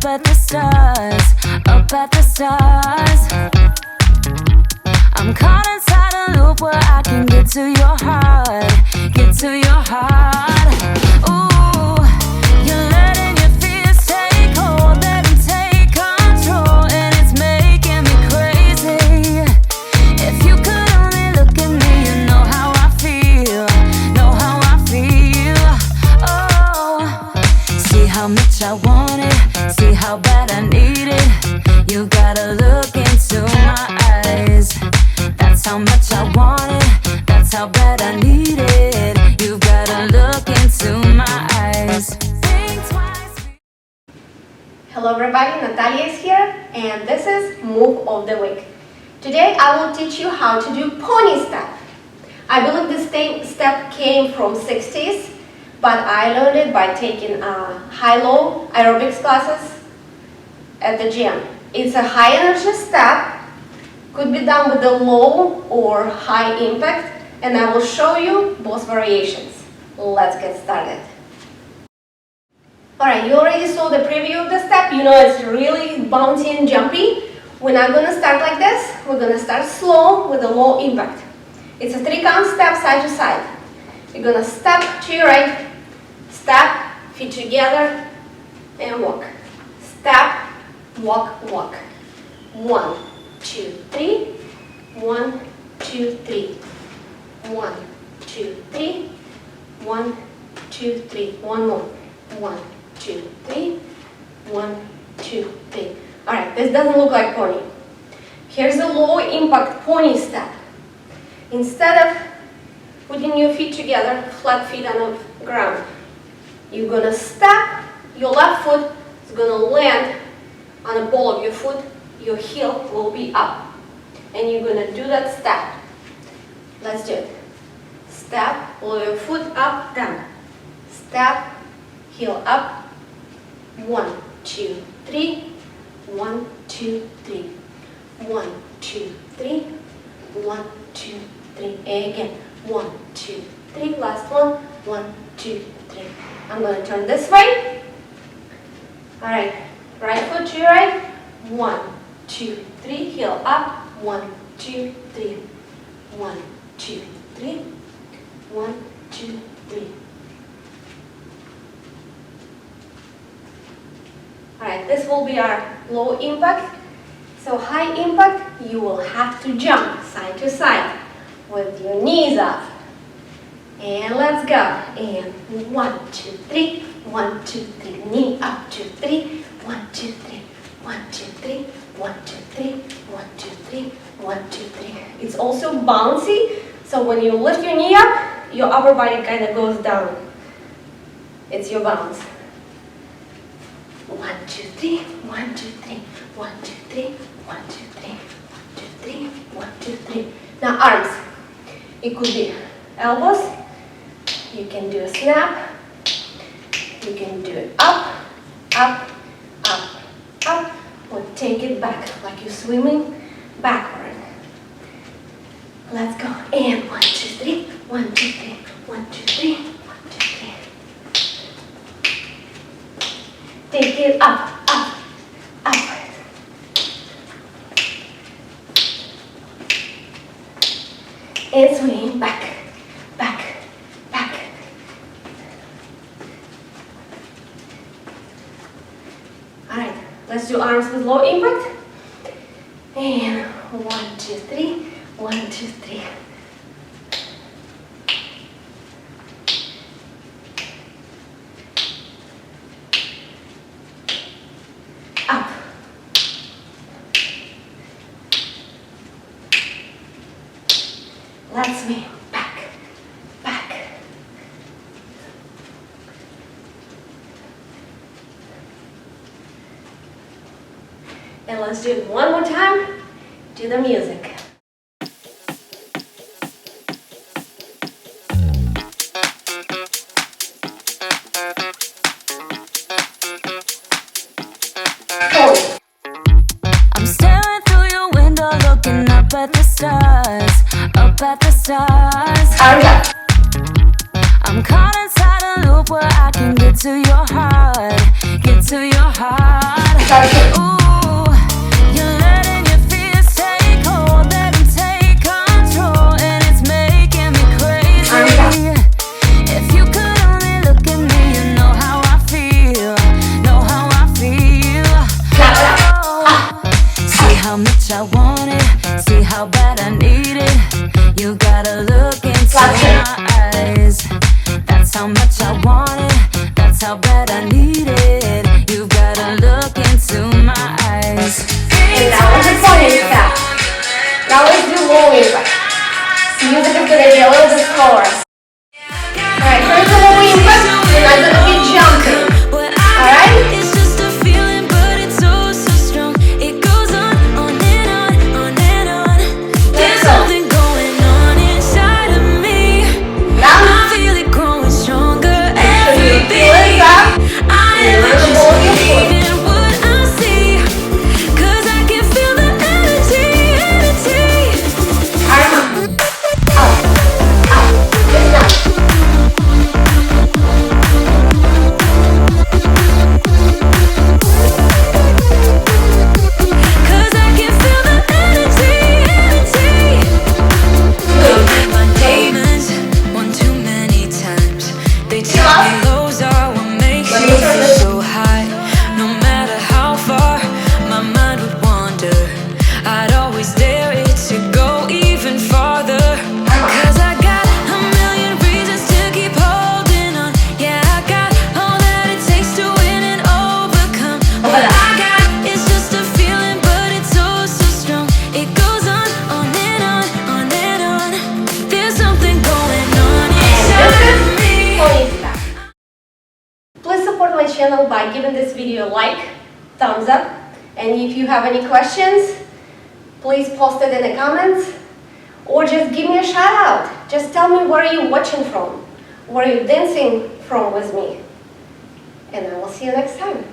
up at the stars, up at the stars. I'm caught inside a loop where I can get to your heart, get to your heart. Ooh, you're letting your fears take hold, let them take control, and it's making me crazy. If you could only look at me, you know how I feel, know how I feel. Oh, see how much I want it, see how bad I need it. You gotta look into my eyes. That's how much I want it, that's how bad I need it. You gotta look into my eyes. Think twice. Hello everybody, Natalya is here and this is Move of the Week. Today I will teach you how to do pony step. I believe this step came from 60s, but I learned it by taking high-low aerobics classes at the gym. It's a high energy step, could be done with a low or high impact, and I will show you both variations. Let's get started. Alright, you already saw the preview of the step. You know it's really bouncy and jumpy. We're not going to start like this. We're going to start slow with a low impact. It's a 3-count step side to side. You're going to step to your right, step, feet together, and walk. Step, walk, walk. 1, 2, 3. 1, 2, 3. 1, 2, 3. 1, 2, 3. One more. 1, 2, 3. 1, 2, 3. Alright, this doesn't look like pony. Here's a low impact pony step. Instead of putting your feet together, flat feet on the ground, you're gonna step, your left foot is gonna land on the ball of your foot, your heel will be up. And you're gonna do that step. Let's do it. Step, pull your foot up, down. Step, heel up. 1, 2, 3. 1, 2, 3. 1, 2, 3. 1, 2, 3. Again. 1, 2, 3. Last one. 1, 2, 3. I'm going to turn this way. Alright. Right foot to your right. 1, 2, 3. Heel up. 1, 2, 3. 1, 2, 3. 1, 2, 3. Alright, this will be our low impact. So high impact, you will have to jump side to side with your knees up. And let's go. And 1, 2, 3. 1, 2, 3. Knee up. 2, 3. 1, 2, 3. 1, 2, 3. 1, 2, 3. 1, 2, 3. 1, 2, 3. It's also bouncy. So when you lift your knee up, your upper body kind of goes down. It's your bounce. 1, 2, 3. 1, 2, 3. 1, 2, 3. 1, 2, 3. 1, 2, 3. 1, 2, 3. Now arms. It could be elbows. You can do a snap. You can do it up, up, up, up, or take it back like you're swimming backward. Let's go. And 1, 2, 3. 1, 2, 3. 1, 2, 3. 1, 2, 3. Take it up, up, up. And swing back, back, back. Alright, let's do arms with low impact. And 1, 2, 3. 1, 2, 3. Up. Let's swing back, back. And let's do it one more time to the music. I'm staring through your window, looking up at the stars, up at the stars. I'm caught inside a loop where I can get to your heart, get to your heart. Start again. Ooh, you're letting your fears take hold, let them take control, and it's making me crazy. If you could only look at me, you know how I feel, know how I feel. Oh, see how much I want it, see how bad I need it. You gotta look into my eyes. That's how much I want it, that's how bad I need it. You gotta look into my eyes. And that was the pony step. Now let's do low impact. So music is gonna be a little bit slower. Alright, first the low impact, we're not gonna be jumping. Alright? It's just a feeling, but it's oh so strong. It goes on and on, on and on. There's something going on inside of me. Now, I feel it growing stronger so you every feel it day. up. I am Remember just what you feel. believing what I see, 'cause I can feel the energy. Arm up, up, good enough. Cause I can feel the energy. Good. My demons, one too many times. They tell me lows are what makes Let you me turn feel this. so high. No matter how far my mind would wander, I'd always dare it to go even farther. Cause I got a million reasons to keep holding on. Yeah, I got all that it takes to win and overcome. What I got is just a feeling, but it's oh so strong. It goes on and on, on and on. There's something going on inside This of is me. pony step. Please support my channel by giving this video a like, thumbs up, and if you have any questions, please post it in the comments or just give me a shout out. Just tell me where you're watching from, where you're dancing from with me, and I will see you next time.